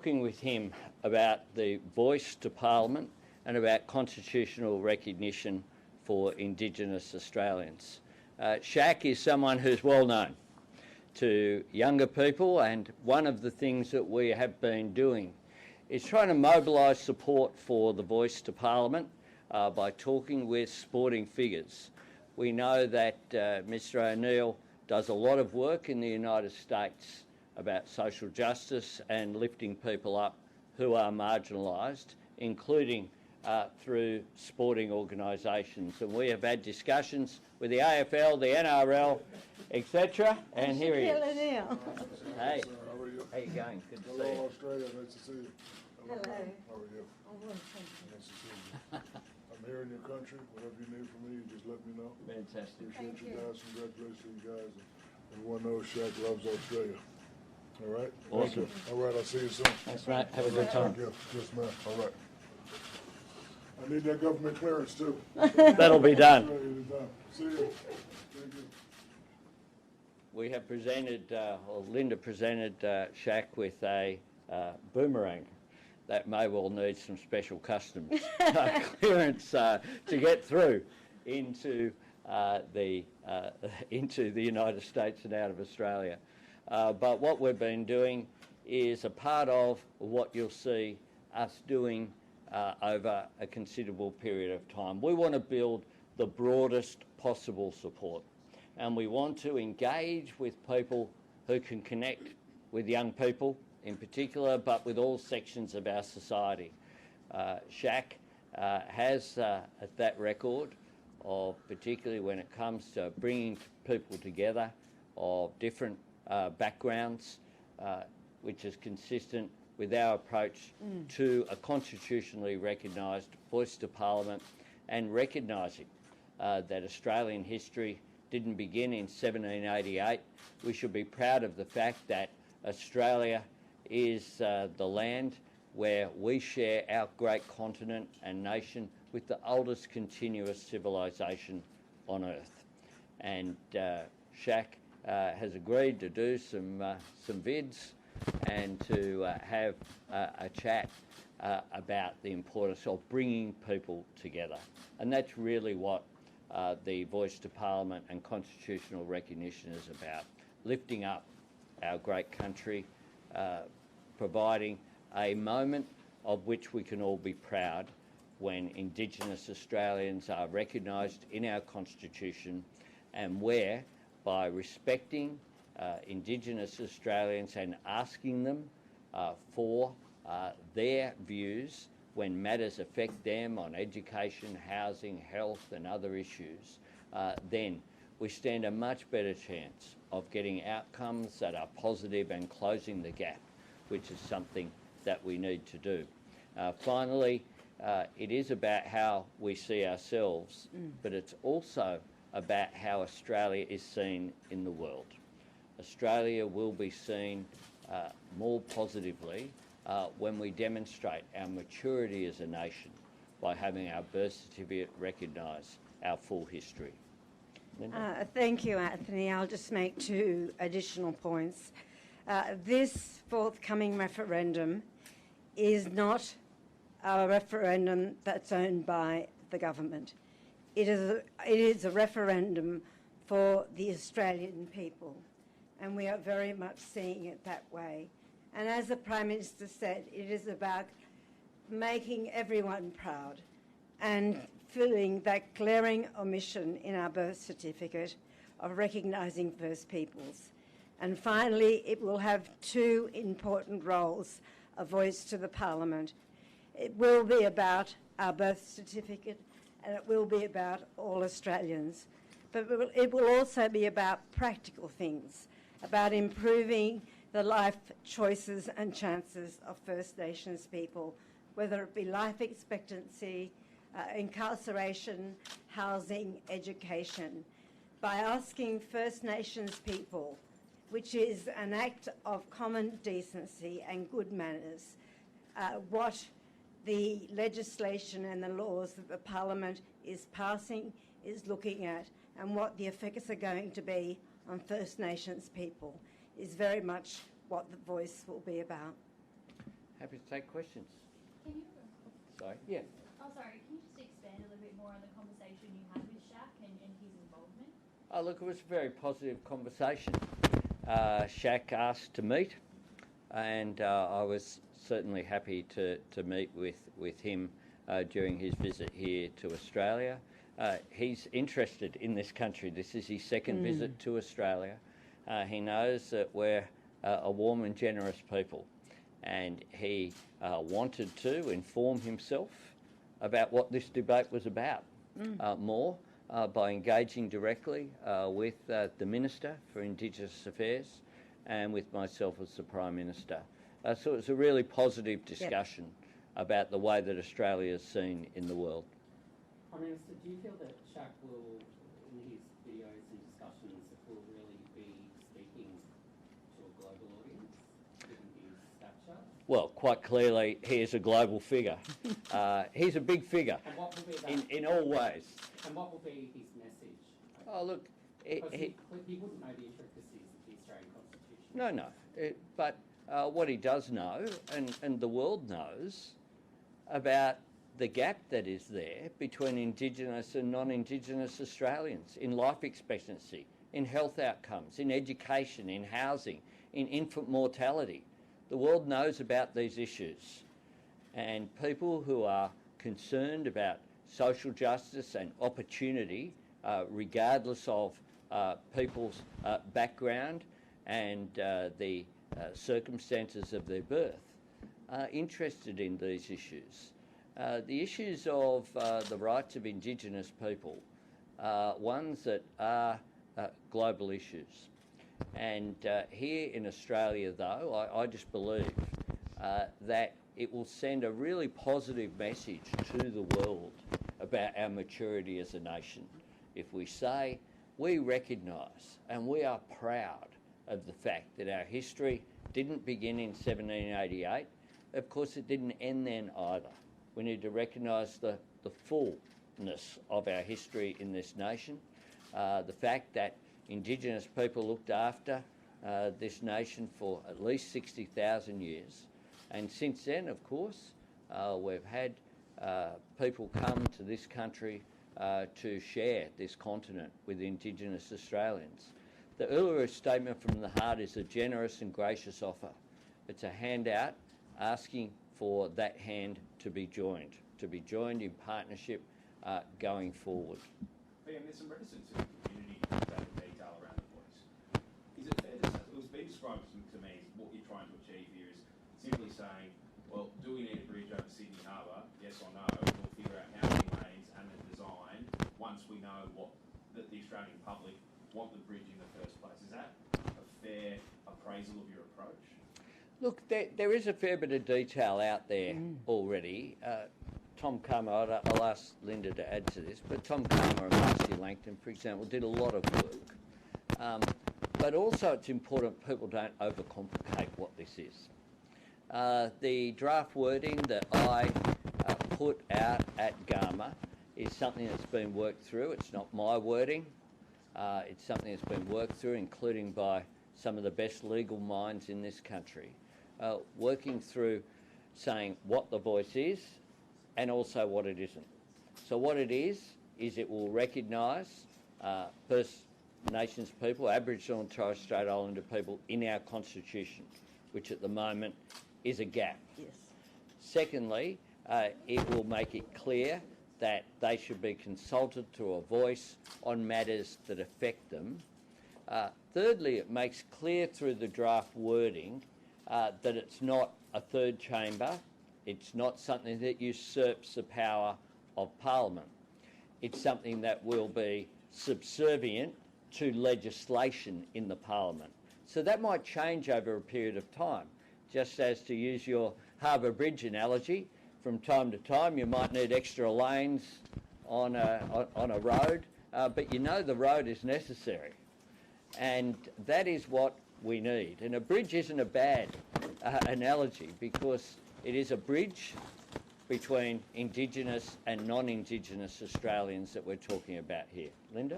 talking with him about the voice to Parliament and about constitutional recognition for Indigenous Australians. Shaq is someone who's well known to younger people, and one of the things that we have been doing is trying to mobilise support for the voice to Parliament by talking with sporting figures. We know that Mr O'Neill does a lot of work in the United States about social justice and lifting people up who are marginalised, including through sporting organisations. And we have had discussions with the AFL, the NRL, etc. And here he is. Hey, how are you going? Good to see you. Hello, Australia. Nice to see you. Hello. How are you? Nice to see you. I'm here in your country. Whatever you need from me, you just let me know. Fantastic. Appreciate you guys. Congratulations to you guys. And everyone knows Shaq loves Australia. All right? Awesome. All right, I'll see you soon. Thanks, mate. Have a good time. Yes, ma'am. All right. I need that government clearance, too. That'll be done. See you. Thank you. We have presented, or Linda presented Shaq with a boomerang that may well need some special customs clearance to get through into the United States and out of Australia. But what we've been doing is a part of what you'll see us doing over a considerable period of time. We want to build the broadest possible support, and we want to engage with people who can connect with young people in particular, but with all sections of our society. Shaq has that record of, particularly when it comes to bringing people together of different backgrounds, which is consistent with our approach to a constitutionally recognised voice to Parliament, and recognising that Australian history didn't begin in 1788. We should be proud of the fact that Australia is the land where we share our great continent and nation with the oldest continuous civilisation on Earth. And Shaq has agreed to do some vids and to have a chat about the importance of bringing people together. And that's really what the Voice to Parliament and constitutional recognition is about: lifting up our great country, providing a moment of which we can all be proud when Indigenous Australians are recognised in our Constitution, and where, by respecting Indigenous Australians and asking them for their views when matters affect them on education, housing, health and other issues, then we stand a much better chance of getting outcomes that are positive and closing the gap, which is something that we need to do. Finally, it is about how we see ourselves, but it's also about how Australia is seen in the world. Australia will be seen more positively when we demonstrate our maturity as a nation by having our birth certificate recognise our full history. Thank you, Anthony. I'll just make two additional points. This forthcoming referendum is not a referendum that's owned by the government. It is a referendum for the Australian people, and we are very much seeing it that way. And as the Prime Minister said, it is about making everyone proud and filling that glaring omission in our birth certificate of recognising First Peoples. And finally, it will have two important roles: a voice to the Parliament. It will be about our birth certificate, and it will be about all Australians. But it will also be about practical things, about improving the life choices and chances of First Nations people, whether it be life expectancy, incarceration, housing, education, by asking First Nations people, which is an act of common decency and good manners, what the legislation and the laws that the Parliament is passing is looking at, and what the effects are going to be on First Nations people is very much what the voice will be about. happy to take questions. Can you? Sorry, yeah. Oh, sorry. Can you just expand a little bit more on the conversation you had with Shaq and his involvement? Oh, look, it was a very positive conversation. Shaq asked to meet, and I was certainly happy to meet with him during his visit here to Australia. He's interested in this country. This is his second visit to Australia. He knows that we're a warm and generous people, and he wanted to inform himself about what this debate was about more by engaging directly with the Minister for Indigenous Affairs and with myself as the Prime Minister. So it was a really positive discussion about the way that Australia is seen in the world. Prime Minister, do you feel that Shaq will, in his videos and discussions, will really be speaking to a global audience, given his stature? Well, quite clearly, he is a global figure. He's a big figure And what will be that, in all ways. and what will be his message? Oh, look, Because he wouldn't know the intricacies of the Australian Constitution. no. But what he does know, and the world knows, about the gap that is there between Indigenous and non-Indigenous Australians in life expectancy, in health outcomes, in education, in housing, in infant mortality. The world knows about these issues, and people who are concerned about social justice and opportunity, regardless of people's background and the circumstances of their birth, are interested in these issues. The issues of the rights of Indigenous people are ones that are global issues. And here in Australia, though, I just believe that it will send a really positive message to the world about our maturity as a nation if we say we recognise and we are proud of the fact that our history didn't begin in 1788. Of course, it didn't end then either. We need to recognise the fullness of our history in this nation, the fact that Indigenous people looked after this nation for at least 60,000 years. And since then, of course, we've had people come to this country to share this continent with Indigenous Australians. The Uluru Statement from the Heart is a generous and gracious offer. It's a handout asking for that hand to be joined in partnership going forward. Liam, there's some reticence in the community about the detail around the voice. Is it fair to say, it was being described to me as what you're trying to achieve here is simply saying, well, do we need a bridge over Sydney Harbour? Yes or no? We'll figure out how many lanes and the design once we know that the Australian public want the bridge in the first place. Is that a fair appraisal of your approach? Look, there is a fair bit of detail out there already. Tom Karma, I'll ask Linda to add to this, but Tom Karma and Marcy Langton, for example, did a lot of work. But also it's important people don't overcomplicate what this is. The draft wording that I put out at Garma is something that's been worked through. It's not my wording. It's something that's been worked through, including by some of the best legal minds in this country, working through saying what the voice is and also what it isn't. So what it is it will recognise First Nations people, Aboriginal and Torres Strait Islander people in our Constitution, which at the moment is a gap. Yes. Secondly, it will make it clear that they should be consulted through a voice on matters that affect them. Thirdly, it makes clear through the draft wording that it's not a third chamber. It's not something that usurps the power of Parliament. It's something that will be subservient to legislation in the Parliament. So that might change over a period of time. Just as, to use your Harbour Bridge analogy, from time to time you might need extra lanes on a road, but you know the road is necessary. And that is what we need. And a bridge isn't a bad analogy, because it is a bridge between Indigenous and non-Indigenous Australians that we're talking about here. Linda?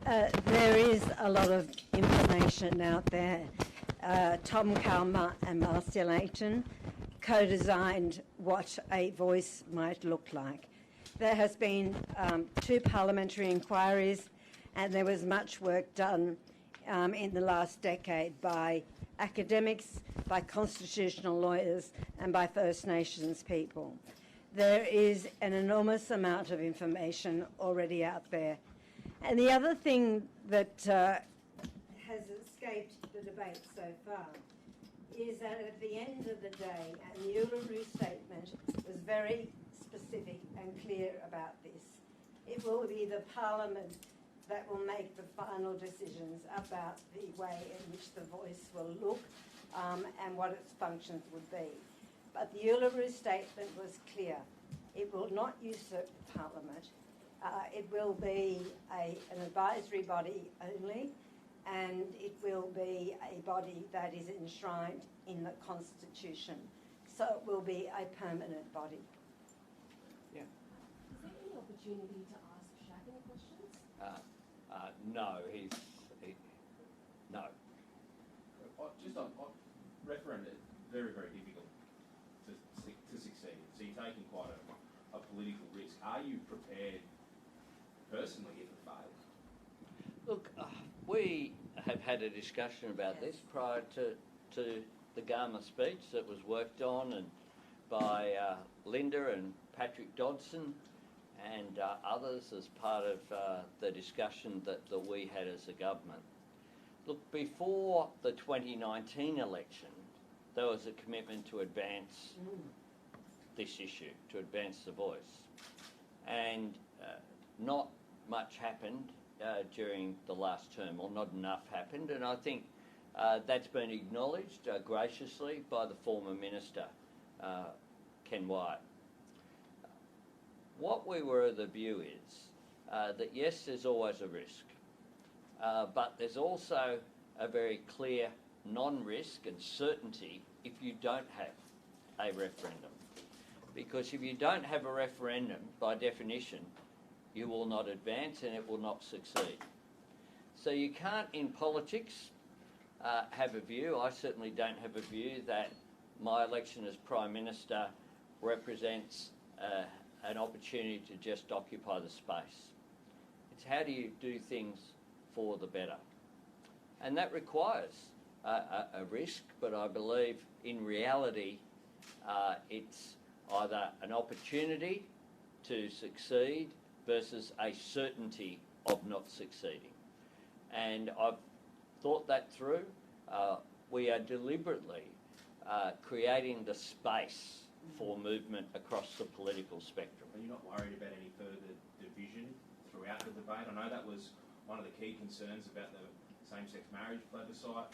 There is a lot of information out there. Tom Kalma and Marcia Layton co-designed what a voice might look like. There has been 2 parliamentary inquiries, and there was much work done in the last decade by academics, by constitutional lawyers, and by First Nations people. There is an enormous amount of information already out there. And the other thing that has escaped the debate so far is that at the end of the day, and the Uluru Statement was very specific and clear about this, it will be the Parliament that will make the final decisions about the way in which the voice will look and what its functions would be. But the Uluru Statement was clear. It will not usurp Parliament. It will be an advisory body only, and it will be a body that is enshrined in the Constitution. So it will be a permanent body. Yeah. Is there any opportunity to ask Shaq any questions? No, no. Just on referendum, very, very difficult to succeed. So you're taking quite a political risk. Are you prepared personally if it fails? Look, we have had a discussion about this prior to the Gama speech that was worked on and by Linda and Patrick Dodson and others as part of the discussion that we had as a government. Look, before the 2019 election, there was a commitment to advance this issue, to advance the voice. And not much happened during the last term, or not enough happened, and I think that's been acknowledged graciously by the former Minister, Ken Wyatt. What we were of the view is that yes, there's always a risk, but there's also a very clear non-risk and certainty if you don't have a referendum. Because if you don't have a referendum, by definition, you will not advance and it will not succeed. So you can't, in politics, have a view. I certainly don't have a view that my election as Prime Minister represents an opportunity to just occupy the space. It's how do you do things for the better? And that requires a risk, but I believe in reality it's either an opportunity to succeed versus a certainty of not succeeding. And I've thought that through. We are deliberately creating the space for movement across the political spectrum. Are you not worried about any further division throughout the debate? I know that was one of the key concerns about the same-sex marriage plebiscite.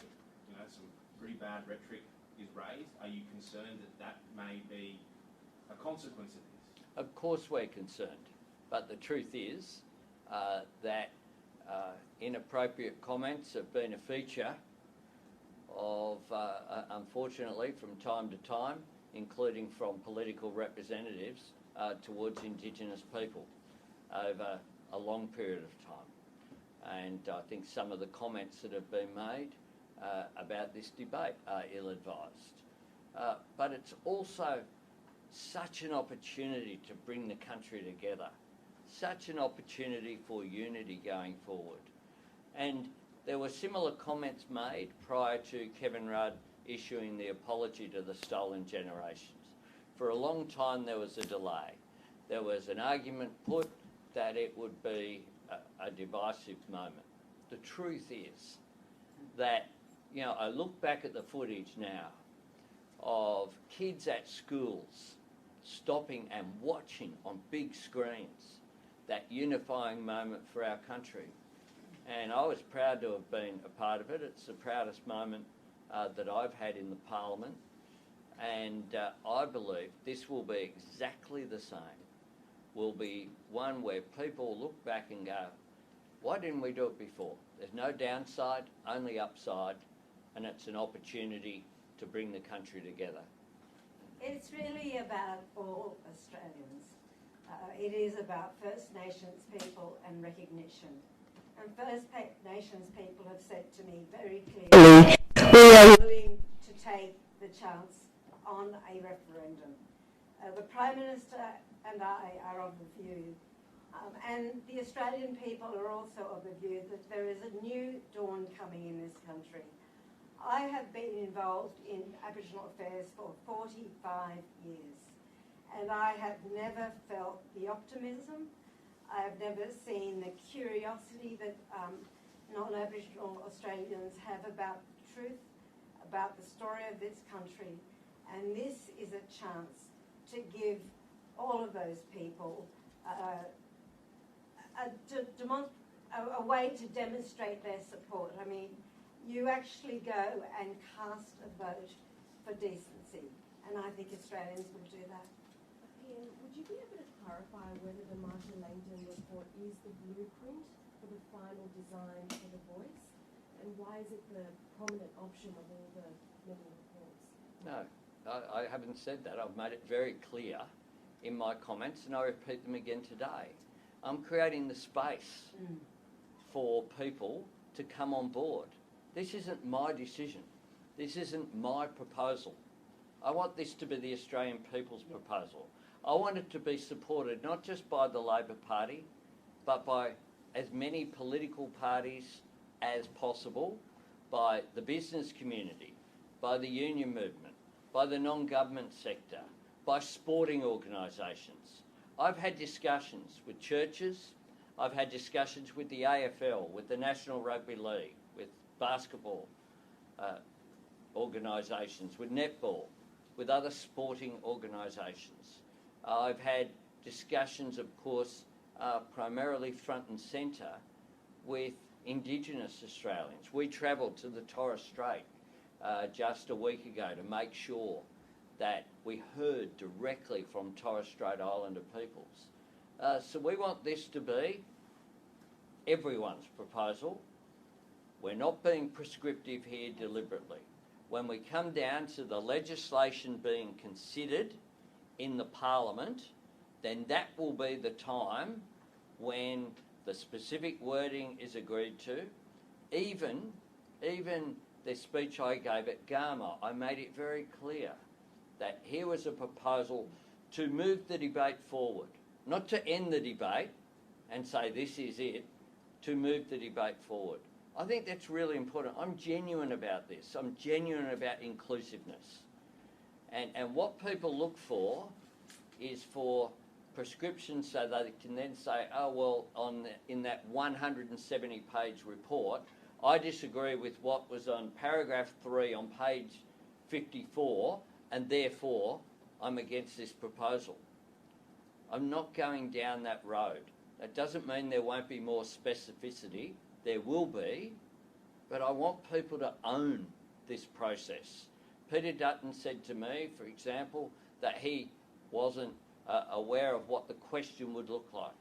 Some pretty bad rhetoric is raised. Are you concerned that that may be a consequence of this? Of course we're concerned, but the truth is that inappropriate comments have been a feature of, unfortunately, from time to time, including from political representatives towards Indigenous people over a long period of time. And I think some of the comments that have been made about this debate are ill-advised. But it's also such an opportunity to bring the country together, such an opportunity for unity going forward. And there were similar comments made prior to Kevin Rudd issuing the apology to the stolen generations. For a long time there was a delay. There was an argument put that it would be a divisive moment. The truth is that, I look back at the footage now of kids at schools stopping and watching on big screens that unifying moment for our country. And I was proud to have been a part of it. It's the proudest moment that I've had in the Parliament. And I believe this will be exactly the same. Will be one where people look back and go, why didn't we do it before? There's no downside, only upside, and it's an opportunity to bring the country together. It's really about all Australians. It is about First Nations people and recognition. And First Nations people have said to me very clearly, we are willing to take the chance on a referendum. The Prime Minister and I are of the view, and the Australian people are also of the view, that there is a new dawn coming in this country. I have been involved in Aboriginal affairs for 45 years, and I have never felt the optimism. I have never seen the curiosity that non-Aboriginal Australians have about the truth, about the story of this country, and this is a chance to give all of those people a way to demonstrate their support. I mean, you actually go and cast a vote for decency, and I think Australians will do that. Ian, would you be able to clarify whether the Martin Langdon report is the blueprint for the final design for the voice? And why is it the prominent option of all the many reports? No, I haven't said that. I've made it very clear in my comments, and I repeat them again today. I'm creating the space for people to come on board. This isn't my decision. This isn't my proposal. I want this to be the Australian people's proposal. I want it to be supported not just by the Labor Party, but by as many political parties as possible, by the business community, by the union movement, by the non-government sector, by sporting organisations. I've had discussions with churches, I've had discussions with the AFL, with the National Rugby League, with basketball organisations, with netball, with other sporting organisations. I've had discussions, of course, primarily front and centre with Indigenous Australians. We travelled to the Torres Strait just a week ago to make sure that we heard directly from Torres Strait Islander peoples. So we want this to be everyone's proposal. We're not being prescriptive here deliberately. When we come down to the legislation being considered in the Parliament, then that will be the time when the specific wording is agreed to. Even the speech I gave at Gama, I made it very clear that here was a proposal to move the debate forward, not to end the debate and say this is it, to move the debate forward. I think that's really important. I'm genuine about this. I'm genuine about inclusiveness. And what people look for is for prescriptions so they can then say, oh, well, in that 170-page report, I disagree with what was on paragraph 3 on page 54, and therefore I'm against this proposal. I'm not going down that road. That doesn't mean there won't be more specificity. There will be, but I want people to own this process. Peter Dutton said to me, for example, that he wasn't aware of what the question would look like.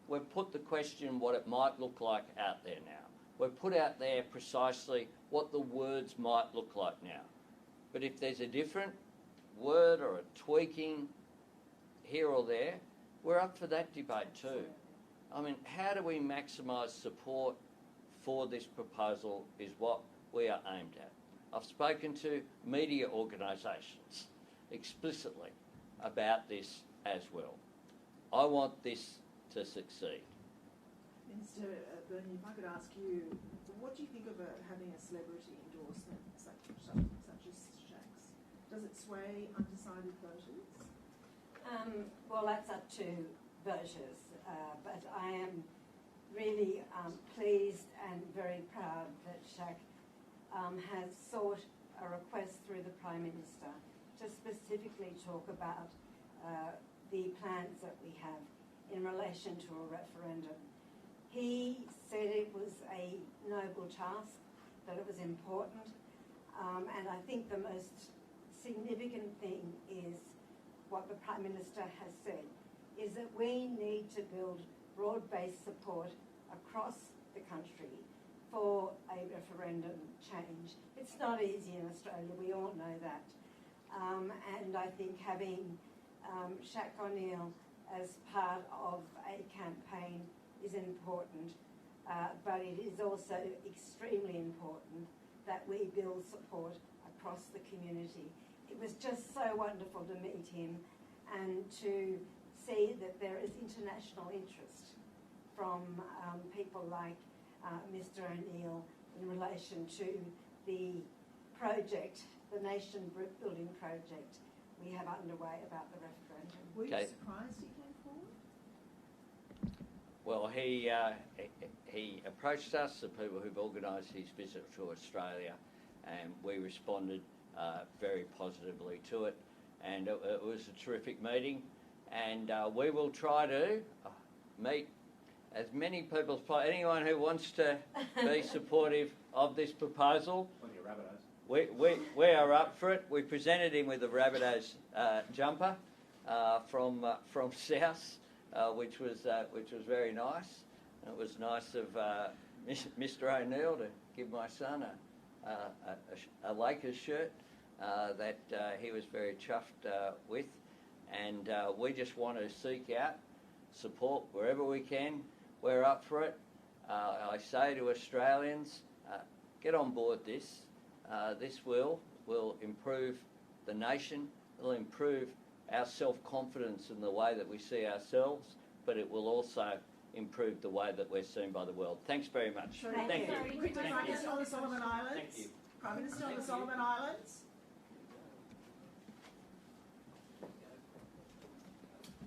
We've put the question, what it might look like, out there now. We've put out there precisely what the words might look like now. But if there's a different word or a tweaking here or there, we're up for that debate too. I mean, how do we maximise support for this proposal is what we are aimed at. I've spoken to media organisations explicitly about this as well. I want this to succeed. Minister Burney, if I could ask you, what do you think of having a celebrity endorsement such as Shaq's? Does it sway undecided voters? Well, that's up to voters, but I am really pleased and very proud that Shaq has sought a request through the Prime Minister to specifically talk about the plans that we have in relation to a referendum. He said it was a noble task, that it was important, and I think the most significant thing is what the Prime Minister has said, is that we need to build broad-based support across the country for a referendum change. It's not easy in Australia, we all know that. And I think having Shaq O'Neill as part of a campaign is important, but it is also extremely important that we build support across the community. it was just so wonderful to meet him and to see that there is international interest from people like Mr. O'Neill in relation to the project, the nation building project we have underway about the referendum. Were you Okay. surprised he came forward? Well, he approached us, the people who've organised his visit to Australia, and we responded very positively to it. And it was a terrific meeting, and we will try to meet as many people as possible. Anyone who wants to be supportive of this proposal, Plenty of Rabbitohs. we are up for it. We presented him with a Rabbitohs jumper from South, which was very nice. And it was nice of Mr. O'Neill to give my son a Lakers shirt that he was very chuffed with. And we just want to seek out support wherever we can. We're up for it. I say to Australians, get on board this. This will improve the nation. It will improve our self-confidence in the way that we see ourselves, but it will also improve the way that we're seen by the world. Thanks very much. Thank you. Quickly, Prime Minister on the Solomon Islands. Thank you. Prime Minister on Thank the you. Solomon Islands.